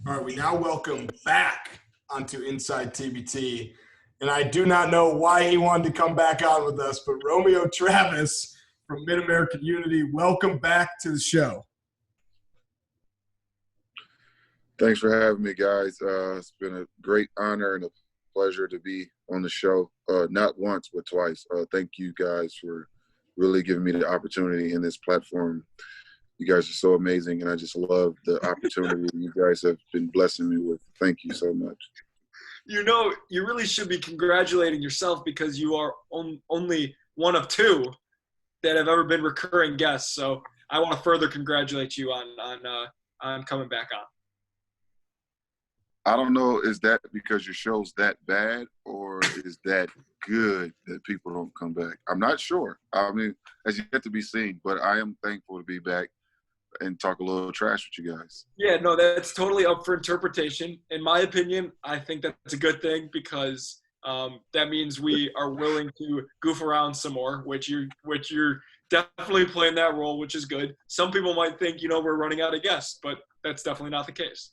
All right, we now welcome back onto Inside TBT. And I do not know why he wanted to come back on with us, but Romeo Travis from Mid-American Unity, welcome back to the show. Thanks for having me, guys. It's been a great honor and a pleasure to be on the show, not once, but twice. Thank you guys for really giving me the opportunity in this platform. You guys are so amazing, and I just love the opportunity you guys have been blessing me with. Thank you so much. You know, you really should be congratulating yourself because you are only one of two that have ever been recurring guests. So I want to further congratulate you on coming back on. I don't know, is that because your show's that bad or is that good that people don't come back? I'm not sure. I mean, as yet to be seen, but I am thankful to be back and talk a little trash with you guys. Yeah, no, that's totally up for interpretation. In my opinion, I think that's a good thing because that means we are willing to goof around some more, which you're definitely playing that role, which is good. Some people might think, we're running out of guests, but that's definitely not the case.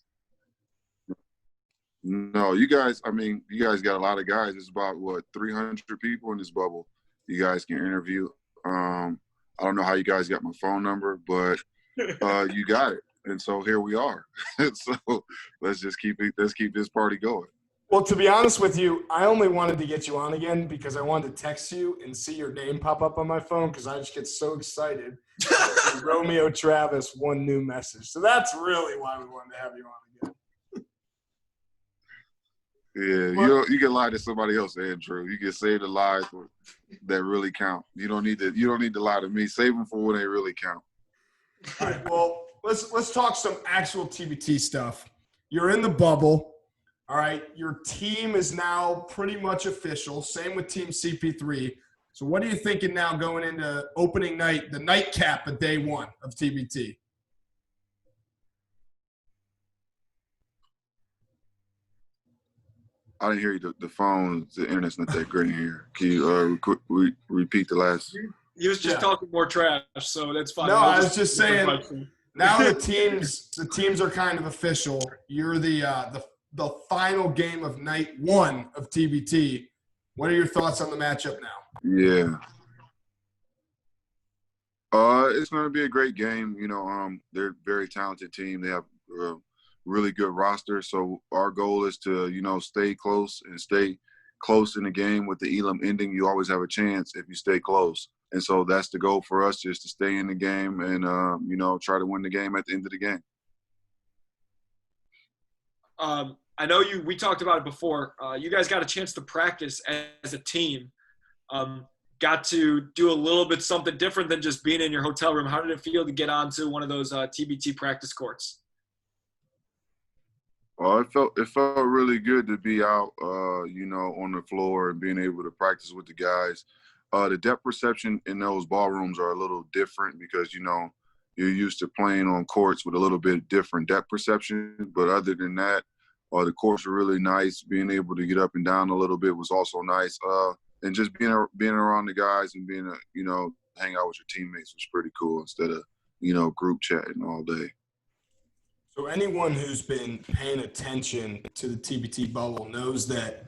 No, you guys got a lot of guys. It's about, 300 people in this bubble you guys can interview. I don't know how you guys got my phone number, but you got it. And so here we are. So let's keep this party going. Well, to be honest with you, I only wanted to get you on again because I wanted to text you and see your name pop up on my phone because I just get so excited. Romeo Travis, one new message. So that's really why we wanted to have you on again. Yeah, you can lie to somebody else, Andrew. You can say the lies that really count. You don't need to lie to me. Save them for when they really count. All right, well, let's talk some actual TBT stuff. You're in the bubble. All right, your team is now pretty much official. Same with Team CP3. So what are you thinking now going into opening night, the nightcap of day one of TBT? I didn't hear you. The phone, the internet's not that great in here. Can you repeat the last? He was just talking more trash, so that's fine. No, I was just saying. Now the teams are kind of official. You're the final game of night one of TBT. What are your thoughts on the matchup now? Yeah. It's going to be a great game. They're a very talented team. They have a really good roster. So our goal is to, stay close and stay close in the game. With the Elam ending, you always have a chance if you stay close. And so that's the goal for us, is to stay in the game and, try to win the game at the end of the game. I know we talked about it before. You guys got a chance to practice as a team. Got to do a little bit something different than just being in your hotel room. How did it feel to get onto one of those TBT practice courts? It felt really good to be out, on the floor and being able to practice with the guys. The depth perception in those ballrooms are a little different because, you're used to playing on courts with a little bit different depth perception. But other than that, the courts were really nice. Being able to get up and down a little bit was also nice. And just being around the guys and hang out with your teammates was pretty cool instead of, group chatting all day. So anyone who's been paying attention to the TBT bubble knows that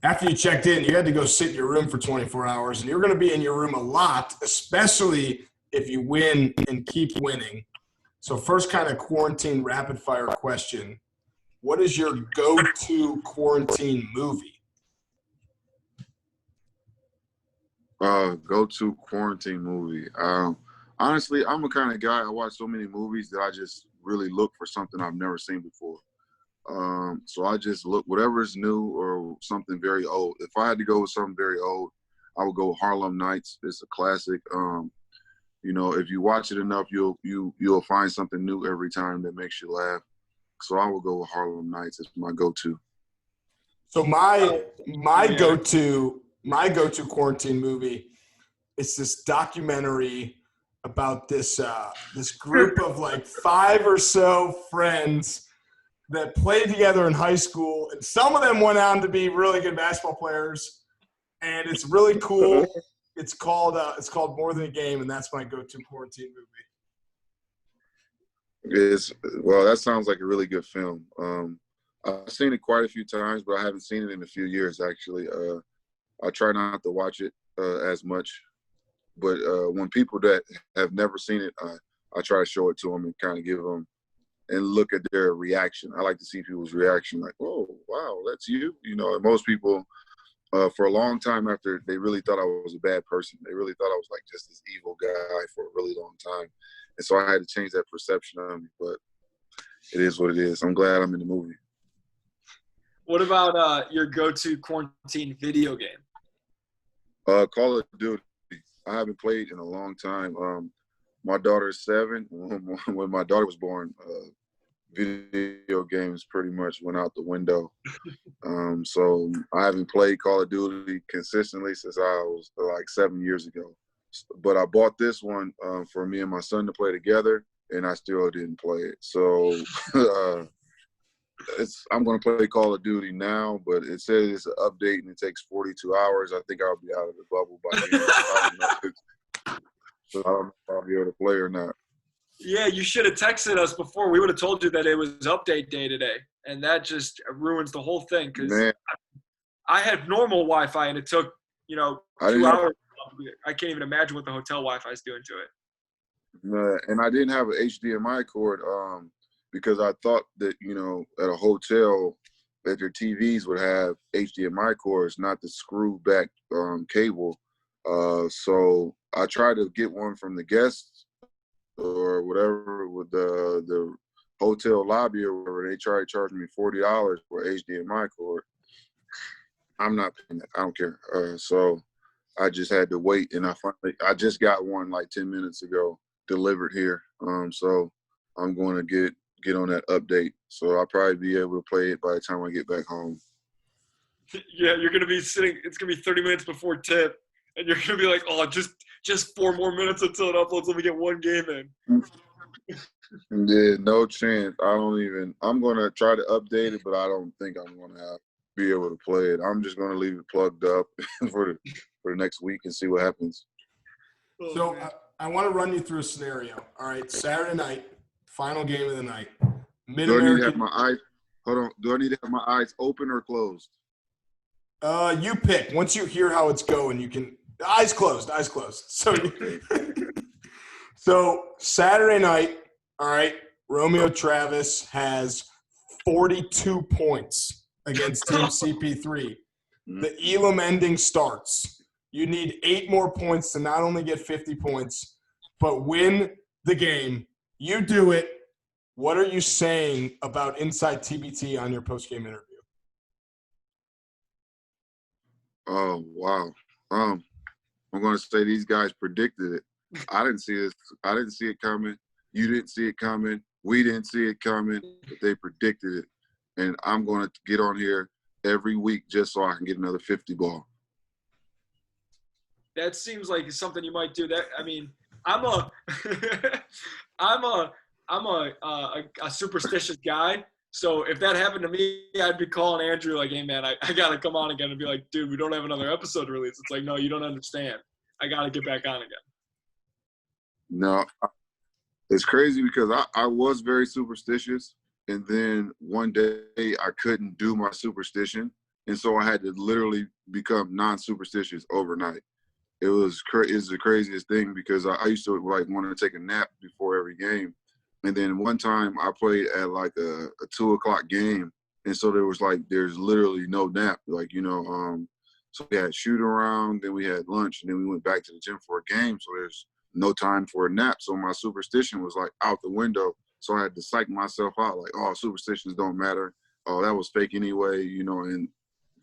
after you checked in, you had to go sit in your room for 24 hours, and you're going to be in your room a lot, especially if you win and keep winning. So first kind of quarantine rapid-fire question. What is your go-to quarantine movie? Go-to quarantine movie. Honestly, I'm the kind of guy, I watch so many movies that I just really look for something I've never seen before. So I just look whatever is new or something very old. If I had to go with something very old, I would go Harlem Nights. It's a classic. If you watch it enough, you'll find something new every time that makes you laugh. So I will go with Harlem Nights as my go-to. So my go-to quarantine movie is this documentary about this group of like 5 or so friends that played together in high school, and some of them went on to be really good basketball players, and it's really cool. It's called More Than a Game, and that's my go-to quarantine movie. Well, that sounds like a really good film. I've seen it quite a few times, but I haven't seen it in a few years, actually. I try not to watch it as much, but when people that have never seen it, I try to show it to them and kind of give them and look at their reaction. I like to see people's reaction, like, "Oh, wow, that's you." You know, and most people, for a long time after, they really thought I was a bad person. They really thought I was like just this evil guy for a really long time, and so I had to change that perception of me. But it is what it is. I'm glad I'm in the movie. What about your go-to quarantine video game? Call of Duty. I haven't played in a long time. My daughter is 7. When my daughter was born, video games pretty much went out the window. So I haven't played Call of Duty consistently since I was like 7 years ago. But I bought this one for me and my son to play together, and I still didn't play it. So I'm going to play Call of Duty now, but it says it's an update and it takes 42 hours. I think I'll be out of the bubble by then. So I don't know if I'll be able to play or not. Yeah, you should have texted us before. We would have told you that it was update day today, and that just ruins the whole thing because I had normal Wi-Fi and it took 2 hours. I can't even imagine what the hotel Wi-Fi is doing to it. And I didn't have an HDMI cord because I thought that at a hotel that their TVs would have HDMI cords, not the screw back cable. So I tried to get one from the guests or whatever with the hotel lobby or whatever. They tried to charge me $40 for HDMI cord. I'm not paying that. I don't care. So I just had to wait, and I just got one like 10 minutes ago delivered here. So I'm going to get on that update. So I'll probably be able to play it by the time I get back home. Yeah, you're gonna be sitting. It's gonna be 30 minutes before tip, and you're gonna be like, "Oh, just 4 more minutes until it uploads. Let me get one game in." Yeah, no chance. I'm gonna try to update it, but I don't think I'm gonna be able to play it. I'm just gonna leave it plugged up for the next week and see what happens. So I want to run you through a scenario. All right, Saturday night, final game of the night. Do I need to have my eyes? Hold on. Do I need to have my eyes open or closed? You pick. Once you hear how it's going, you can eyes closed. Eyes closed. So Saturday night. All right, Romeo Travis has 42 points against Team CP3. The Elam ending starts. You need 8 more points to not only get 50 points, but win the game. You do it. What are you saying about Inside TBT on your post-game interview? Oh, wow. I'm going to say these guys predicted it. I didn't see this. I didn't see it coming. You didn't see it coming. We didn't see it coming. But they predicted it. And I'm going to get on here every week just so I can get another 50 ball. That seems like something you might do. That I mean, I'm a superstitious guy. So if that happened to me, I'd be calling Andrew like, "Hey man, I gotta come on again," and be like, "Dude, we don't have another episode to release." It's like, no, you don't understand. I gotta get back on again. No, it's crazy because I was very superstitious, and then one day I couldn't do my superstition, and so I had to literally become non-superstitious overnight. It's the craziest thing because I used to like want to take a nap before every game. And then one time I played at like a 2:00 game. And so there's literally no nap. So we had shoot around, then we had lunch, and then we went back to the gym for a game. So there's no time for a nap. So my superstition was like out the window. So I had to psych myself out like, oh, superstitions don't matter. Oh, that was fake anyway, and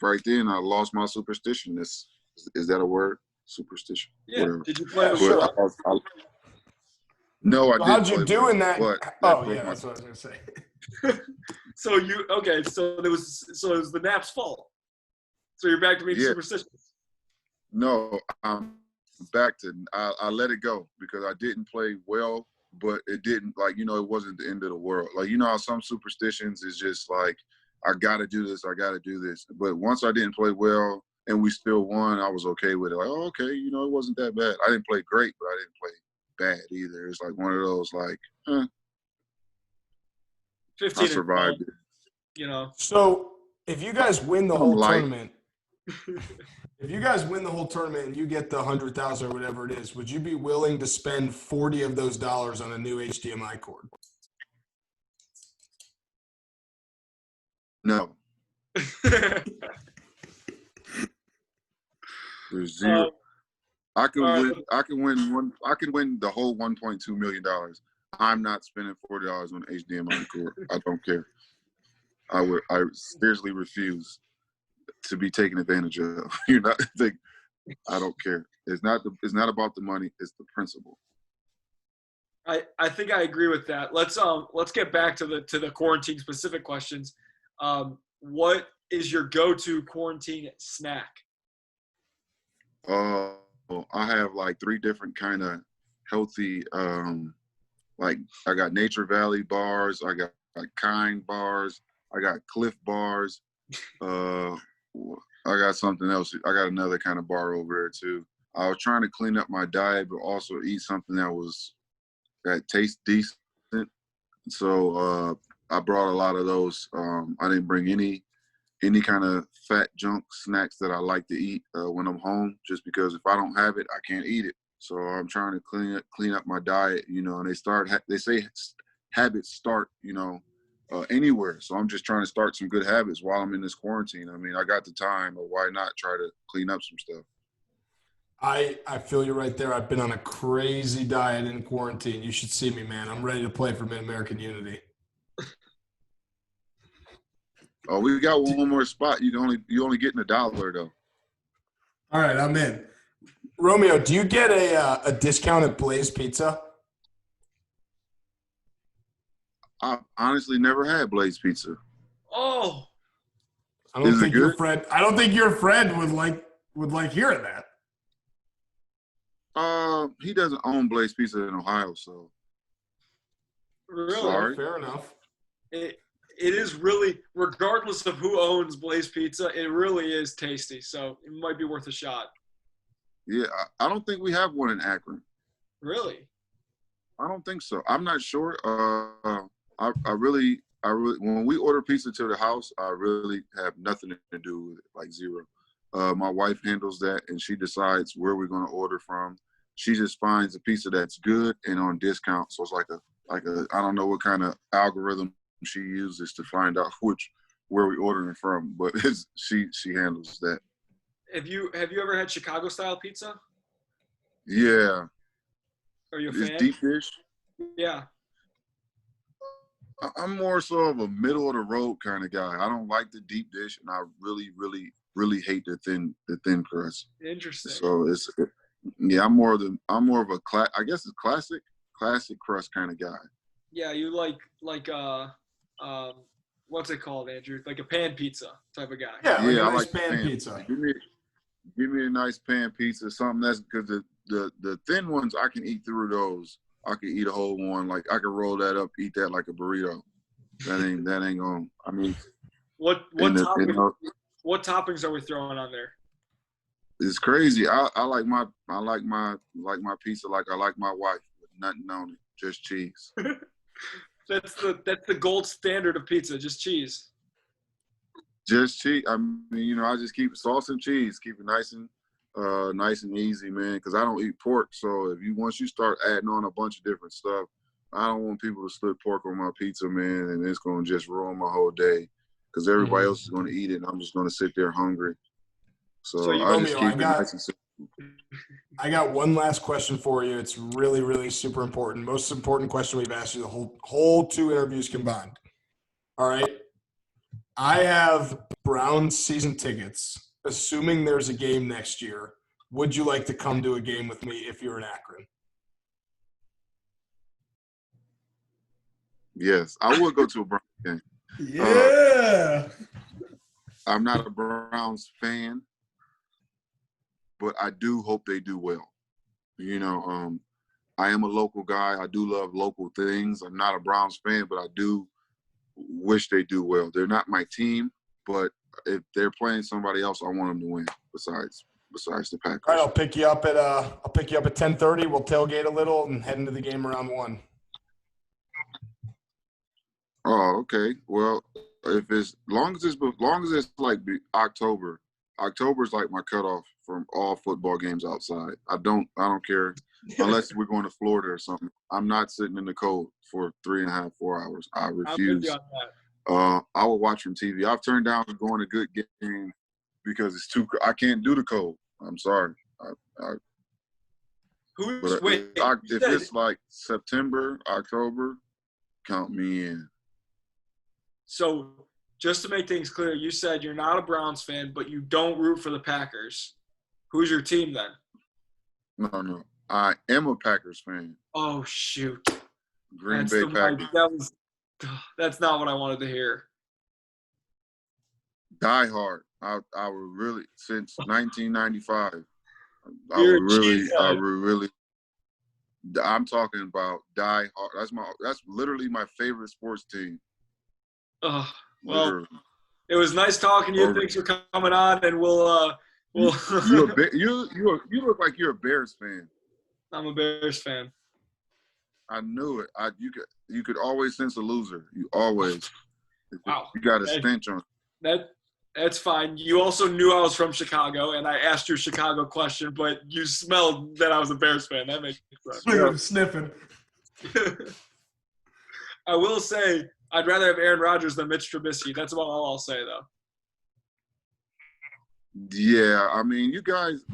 right then I lost my superstition. Is that a word? Superstition. Yeah. Whatever. Did you play with No, I didn't. How'd you do in that? But Yeah, that's what I was gonna say. So it was the nap's fault. So you're back to being superstitious. No, I'm back to I let it go because I didn't play well, but it didn't it wasn't the end of the world. How some superstitions is just like I gotta do this, I gotta do this. But once I didn't play well and we still won, I was okay with it. Like, oh, okay, it wasn't that bad. I didn't play great, but I didn't play bad either. It's like one of those 15 I and 12, survived it. you know. So if you guys win the I'm whole light. tournament, if you guys win the whole tournament and you get the 100,000 or whatever it is, would you be willing to spend 40 of those dollars on a new HDMI cord? No, there's zero. I can all right. win. I can win one. I can win the whole $1.2 million. I'm not spending $40 on HDMI cord. I don't care. I seriously refuse to be taken advantage of. You're not. Like, I don't care. It's not about the money. It's the principle. I think I agree with that. Let's get back to the quarantine specific questions. What is your go-to quarantine snack? I have like 3 different kind of healthy. Like I got Nature Valley bars. I got Kind bars. I got Cliff bars. I got something else. I got another kind of bar over there too. I was trying to clean up my diet, but also eat something that tastes decent. So I brought a lot of those. I didn't bring any kind of fat junk snacks that I like to eat when I'm home, just because if I don't have it, I can't eat it. So I'm trying to clean up my diet, and they say habits start, anywhere. So I'm just trying to start some good habits while I'm in this quarantine. I mean, I got the time, but why not try to clean up some stuff? I feel you right there. I've been on a crazy diet in quarantine. You should see me, man. I'm ready to play for Mid-American Unity. Oh, we got one more spot. You only getting $1 though. All right, I'm in. Romeo, do you get a discount at Blaze Pizza? I honestly never had Blaze Pizza. Oh, I don't think your friend would like hearing that. He doesn't own Blaze Pizza in Ohio, so really? sorry. Fair enough. It is really, regardless of who owns Blaze Pizza, it really is tasty. So it might be worth a shot. Yeah, I don't think we have one in Akron. Really? I don't think so. I'm not sure. I really, when we order pizza to the house, I really have nothing to do with it, like zero. My wife handles that, and she decides where we're going to order from. She just finds a pizza that's good and on discount. So it's like a I don't know what kind of algorithm she uses to find out where we ordering from, but she handles that. Have you ever had Chicago style pizza? Yeah. Are you a It's fan? deep dish. Yeah. I'm more so of a middle of the road kind of guy. I don't like the deep dish, and I really, really, really hate the thin crust. Interesting. So I'm more of a I guess it's classic crust kind of guy. Yeah, you like what's it called, Andrew? Like a pan pizza type of guy. Yeah, like a I nice like pan pizza. Give me a nice pan pizza, something that's because the thin ones I can eat through those. I could eat a whole one. Like I could roll that up, eat that like a burrito. That ain't going. I mean, what toppings are we throwing on there? It's crazy. I like my pizza like I like my wife, with nothing on it, just cheese. That's the gold standard of pizza, just cheese. Just cheese. I mean, I just keep sauce and cheese, keep it nice and easy, man. Because I don't eat pork, so once you start adding on a bunch of different stuff, I don't want people to slip pork on my pizza, man, and it's gonna just ruin my whole day. Because everybody else is gonna eat it, and I'm just gonna sit there hungry. So I just keep it nice and simple. I got one last question for you. It's really, really super important. Most important question we've asked you the whole 2 interviews combined. All right. I have Browns season tickets. Assuming there's a game next year, would you like to come to a game with me if you're in Akron? Yes, I would go to a Browns game. Yeah. I'm not a Browns fan, but I do hope they do well. I am a local guy. I do love local things. I'm not a Browns fan, but I do wish they do well. They're not my team, but if they're playing somebody else, I want them to win besides the Packers. All right, I'll pick you up at 10:30. We'll tailgate a little and head into the game around 1. Oh, okay. Well, if it's long as it's like October. October is like my cutoff from all football games outside. I don't care unless we're going to Florida or something. I'm not sitting in the cold for 3.5, 4 hours. I I'm with you refuse. on that. I will watch from TV. I've turned down going to good game because it's too. I can't do the cold. I'm sorry. But Wait, if it's like September, October, count me in. so just to make things clear, you said you're not a Browns fan, but you don't root for the Packers. Who's your team then? No. I am a Packers fan. Oh shoot. Green Bay Packers. That's not what I wanted to hear. Die hard. I would really since 1995. I'm talking about die hard. That's literally my favorite sports team. Well, Literally. it was nice talking to you. Thanks for coming on, and we'll. You look like you're a Bears fan. I'm a Bears fan. I knew it. You could always sense a loser. You always. Wow. You got a stench on. That's fine. You also knew I was from Chicago, and I asked you a Chicago question, but you smelled that I was a Bears fan. That makes sense. I'm sniffing. I will say I'd rather have Aaron Rodgers than Mitch Trubisky. That's about all I'll say, though. Yeah, I mean,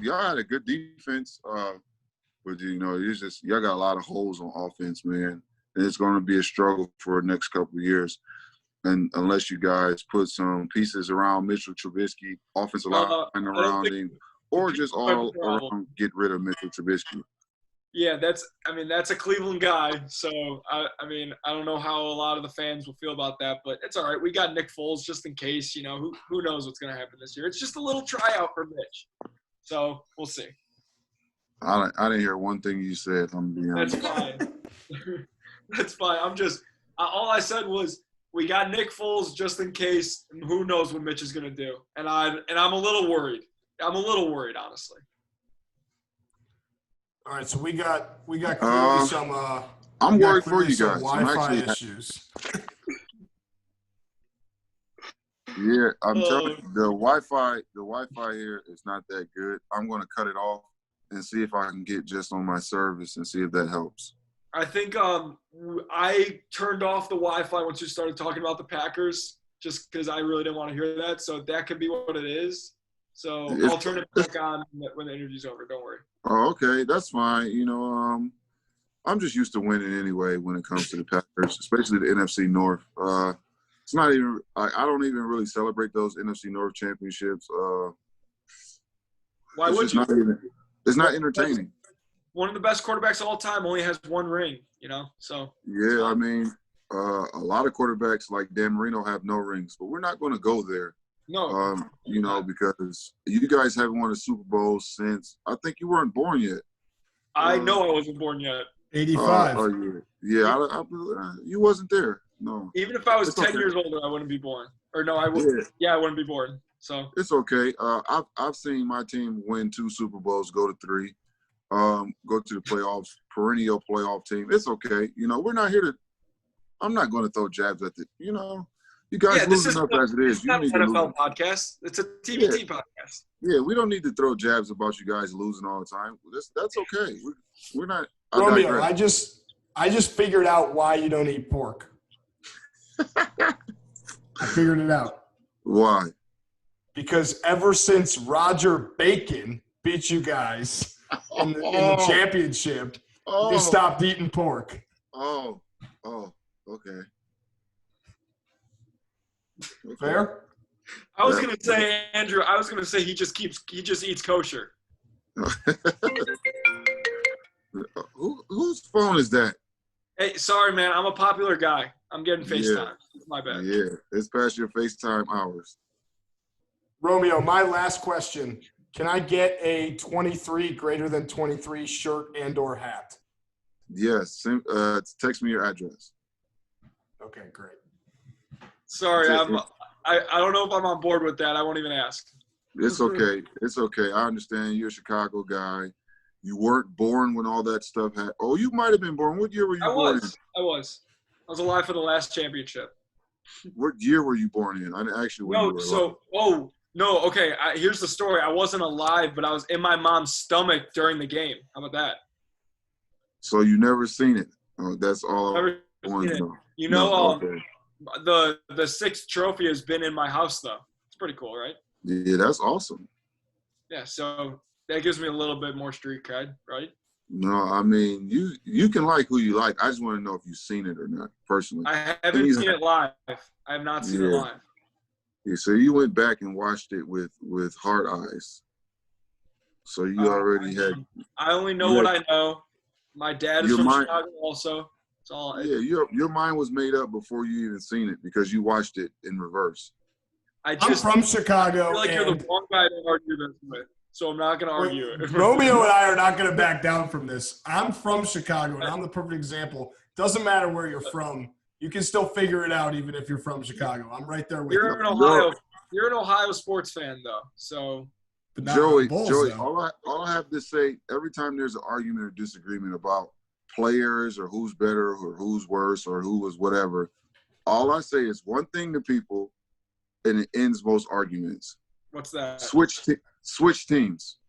y'all had a good defense, but y'all got a lot of holes on offense, man. And it's going to be a struggle for the next couple of years, and unless you guys put some pieces around Mitchell Trubisky, offensive line around him, or just all around get rid of Mitchell Trubisky. Yeah, that's a Cleveland guy, so I don't know how a lot of the fans will feel about that, but it's all right. We got Nick Foles just in case. Who knows what's going to happen this year? It's just a little tryout for Mitch, so we'll see. I didn't hear one thing you said. I'm being honest. That's fine. That's fine. All I said was we got Nick Foles just in case. And who knows what Mitch is going to do? And I'm a little worried. I'm a little worried, honestly. All right, so we got clearly some. I'm worried for you guys. Wi-Fi issues. Yeah, I'm telling you, the Wi-Fi here is not that good. I'm going to cut it off and see if I can get just on my service and see if that helps. I think I turned off the Wi-Fi once you started talking about the Packers, just because I really didn't want to hear that. So that could be what it is. So I'll turn it back on when the interview's over. Don't worry. Oh, okay, that's fine. I'm just used to winning anyway when it comes to the Packers, especially the NFC North. It's not even I don't even really celebrate those NFC North championships. Why would you? It's not entertaining. One of the best quarterbacks of all time only has one ring, so. Yeah, I mean, a lot of quarterbacks like Dan Marino have no rings, but we're not going to go there. No. Because you guys haven't won a Super Bowl since I think you weren't born yet. I know I wasn't born yet. 85. Yeah, you wasn't there. No. Even if I was 10 years older, I wouldn't be born. Or no, I would. Yeah, I wouldn't be born. So it's okay. I've seen my team win 2 Super Bowls, go to 3, go to the playoffs, perennial playoff team. It's okay. We're not here to. I'm not going to throw jabs at the. You guys losing up as it is. It's not an NFL podcast. It's a TBT podcast. Yeah, we don't need to throw jabs about you guys losing all the time. That's okay. We're not. Romeo, I just figured out why you don't eat pork. I figured it out. Why? Because ever since Roger Bacon beat you guys in the championship, you stopped eating pork. Oh, okay. Fair? I was gonna say, Andrew. I was gonna say he just eats kosher. Whose phone is that? Hey, sorry, man. I'm a popular guy. I'm getting FaceTime. It's my bad. Yeah, it's past your FaceTime hours. Romeo, my last question. Can I get a 23 greater than 23 shirt and or hat? Yes. Text me your address. Okay, great. Sorry, I don't know if I'm on board with that. I won't even ask. It's okay. It's okay. I understand you're a Chicago guy. You weren't born when all that stuff happened. Oh, you might have been born. What year were you born in? I was. I was alive for the last championship. What year were you born in? I didn't actually when you were alive. No, okay. Here's the story. I wasn't alive, but I was in my mom's stomach during the game. How about that? So you never seen it. Oh, that's all Never I want seen to it. know. You know, Okay. the sixth trophy has been in my house, though. It's pretty cool, right? Yeah, that's awesome. Yeah, so that gives me a little bit more street cred, right? No, I mean you can like who you like. I just want to know if you've seen it or not, personally. I haven't seen it live. I have not seen it live. Yeah, so you went back and watched it with hard eyes. So you already had. I only know what I know. My dad is from Chicago, also. It's all. Yeah, your mind was made up before you even seen it because you watched it in reverse. I'm from Chicago. I feel like you're the wrong guy to argue this with, so I'm not going to argue it. Romeo and I are not going to back down from this. I'm from Chicago, and I'm the perfect example. Doesn't matter where you're from. You can still figure it out even if you're from Chicago. I'm right there with you. You're an Ohio sports fan, though. So, Joey, all I have to say, every time there's an argument or disagreement about players or who's better or who's worse or who was whatever, all I say is one thing to people, and it ends most arguments. What's that? Switch teams.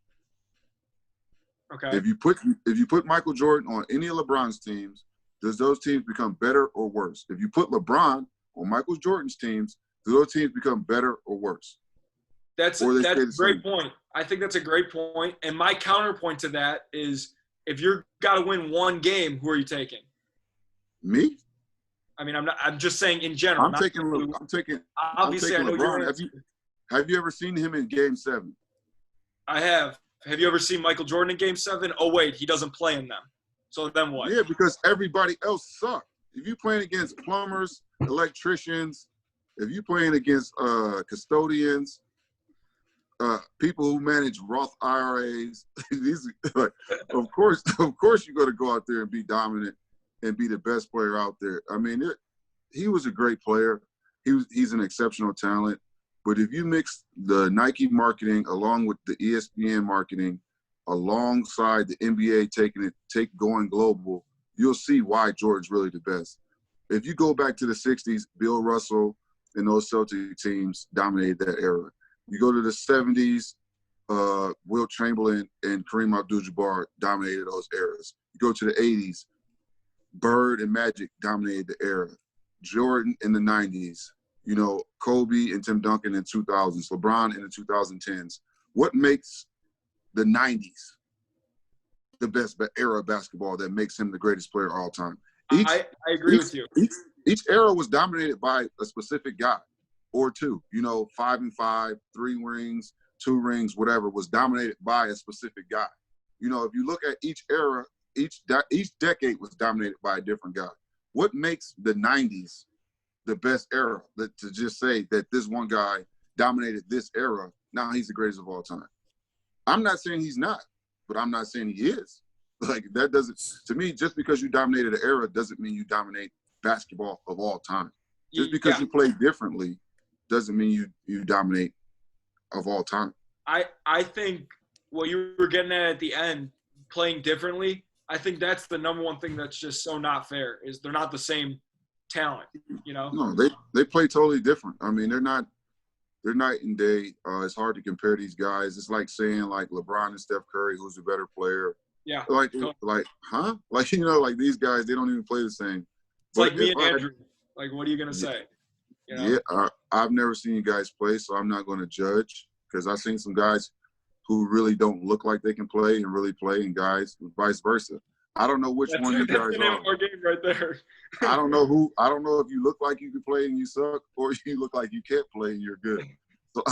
Okay. If you put Michael Jordan on any of LeBron's teams, does those teams become better or worse? If you put LeBron on Michael Jordan's teams, do those teams become better or worse? That's a great point. I think that's a great point. And my counterpoint to that is, if you're got to win one game, who are you taking? Me? I mean, I'm just saying in general. I'm taking LeBron. Have you ever seen him in Game 7? I have. Have you ever seen Michael Jordan in Game 7? Oh wait, he doesn't play in them. So then what? Yeah, because everybody else sucked. If you're playing against plumbers, electricians, if you're playing against custodians, people who manage Roth IRAs, of course you're going to go out there and be dominant and be the best player out there. I mean, he was a great player. He's an exceptional talent. But if you mix the Nike marketing along with the ESPN marketing, alongside the NBA going global, you'll see why Jordan's really the best. If you go back to the 60s, Bill Russell and those Celtic teams dominated that era. You go to the 70s, Wilt Chamberlain and Kareem Abdul-Jabbar dominated those eras. You go to the 80s, Bird and Magic dominated the era. Jordan in the 90s, Kobe and Tim Duncan in the 2000s, LeBron in the 2010s. What makes the 90s the best era of basketball that makes him the greatest player of all time? I agree with you. Each era was dominated by a specific guy or two. 5 and 5, 3 rings, 2 rings, whatever, was dominated by a specific guy. If you look at each era, each decade was dominated by a different guy. What makes the 90s the best era? To just say that this one guy dominated this era, now he's the greatest of all time. I'm not saying he's not, but I'm not saying he is. That doesn't, to me, just because you dominated an era doesn't mean you dominate basketball of all time. Just because you play differently doesn't mean you dominate of all time. I think what you were getting at the end, playing differently, I think that's the number one thing that's just so not fair, is they're not the same talent, No, they play totally different. I mean, they're night and day. It's hard to compare these guys. It's like saying LeBron and Steph Curry, who's a better player. Yeah. Huh? These guys, they don't even play the same. It's like me and Andrew. What are you gonna say? Yeah, I've never seen you guys play, so I'm not going to judge, because I've seen some guys who really don't look like they can play and really play, and guys vice versa. I don't know which one you guys the name are. of our game right there. I don't know if you look like you can play and you suck, or you look like you can't play and you're good. So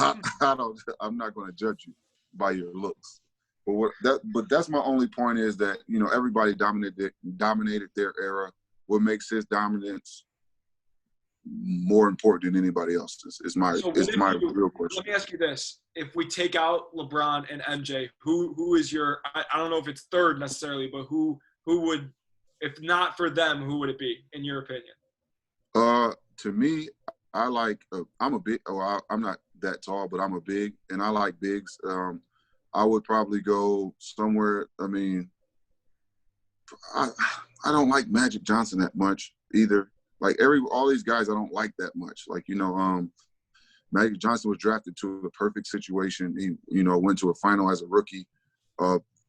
I'm not going to judge you by your looks. But that's my only point, is that everybody dominated their era. What makes his dominance more important than anybody else's is my real question. Let me ask you this: if we take out LeBron and MJ, who is your? I don't know if it's third necessarily, but who would, if not for them, who would it be in your opinion? To me, I like. I'm a big. I'm not that tall, but I'm a big, and I like bigs. I would probably go somewhere. I mean, I don't like Magic Johnson that much either. Like all these guys I don't like that much. Like, Magic Johnson was drafted to a perfect situation. He, went to a final as a rookie.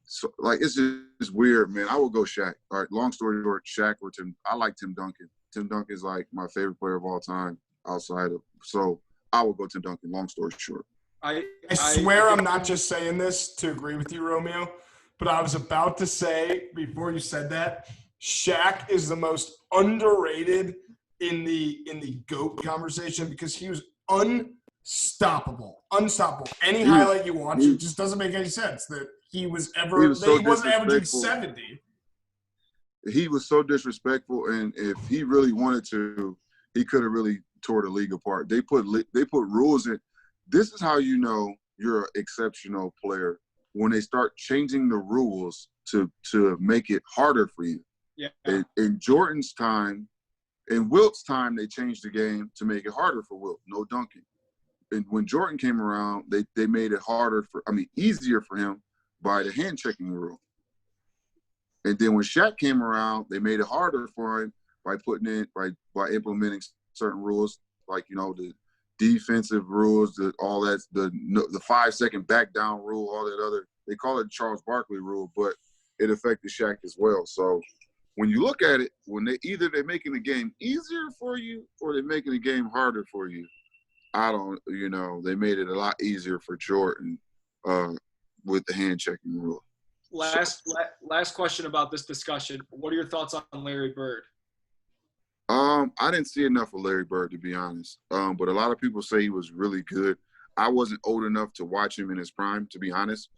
So like it's just weird, man. I would go Shaq. All right, long story short, Shaq or Tim. I like Tim Duncan. Tim Duncan is like my favorite player of all time outside of. So I would go Tim Duncan. Long story short. I swear I'm not just saying this to agree with you, Romeo, but I was about to say before you said that, Shaq is the most underrated in the GOAT conversation because he was unstoppable. Any highlight you watch, it just doesn't make any sense that he wasn't averaging 70. He was so disrespectful, and if he really wanted to, he could have really tore the league apart. They put rules in. This is how you know you're an exceptional player when they start changing the rules to make it harder for you. Yeah. In Jordan's time, in Wilt's time, they changed the game to make it harder for Wilt. No dunking. And when Jordan came around, they made it easier for him by the hand checking rule. And then when Shaq came around, they made it harder for him by by implementing certain rules, like the defensive rules, the 5-second back down rule, all that other. They call it the Charles Barkley rule, but it affected Shaq as well. So when you look at it, when they're making the game easier for you or they're making the game harder for you, they made it a lot easier for Jordan with the hand checking rule. Last question about this discussion. What are your thoughts on Larry Bird? I didn't see enough of Larry Bird, to be honest. But a lot of people say he was really good. I wasn't old enough to watch him in his prime, to be honest.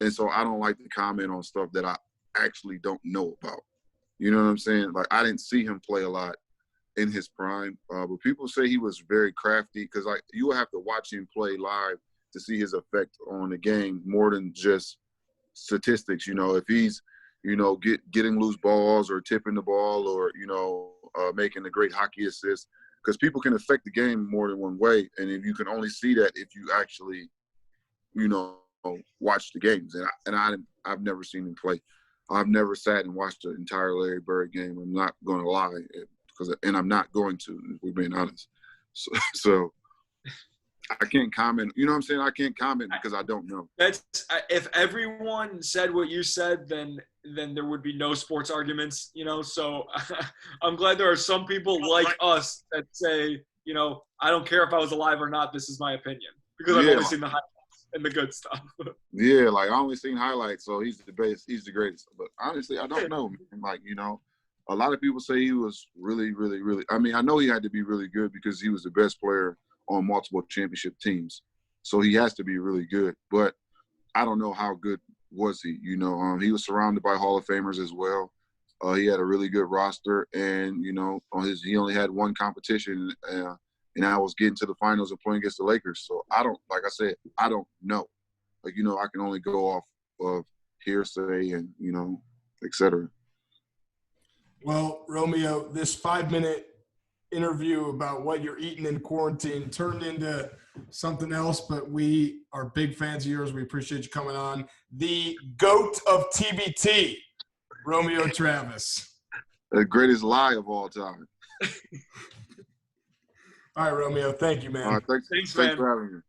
And so I don't like to comment on stuff that I actually don't know about. You know what I'm saying? Like, I didn't see him play a lot in his prime. But people say he was very crafty because, like, you will have to watch him play live to see his effect on the game more than just statistics. If he's, getting loose balls or tipping the ball or, making a great hockey assist, because people can affect the game more than one way. And if you can only see that if you actually, watch the games. And I've never seen him play. I've never sat and watched an entire Larry Bird game. I'm not going to lie, and I'm not going to, if we're being honest. So I can't comment. You know what I'm saying? I can't comment because I don't know. If everyone said what you said, then there would be no sports arguments, So I'm glad there are some people like us that say, I don't care if I was alive or not. This is my opinion because I've only seen the highlights and the good stuff. Yeah, like I only seen highlights, so he's the best. He's the greatest. But honestly, I don't know. Like, a lot of people say he was really, really, really. I mean, I know he had to be really good because he was the best player on multiple championship teams. So he has to be really good. But I don't know how good was he. He was surrounded by Hall of Famers as well. He had a really good roster. And, he only had one competition, and I was getting to the finals and playing against the Lakers. So I don't know. Like, I can only go off of hearsay and, et cetera. Well, Romeo, this 5-minute interview about what you're eating in quarantine turned into something else, but we are big fans of yours. We appreciate you coming on. The GOAT of TBT, Romeo Travis. The greatest lie of all time. All right, Romeo. Thank you, man. Thanks for having me.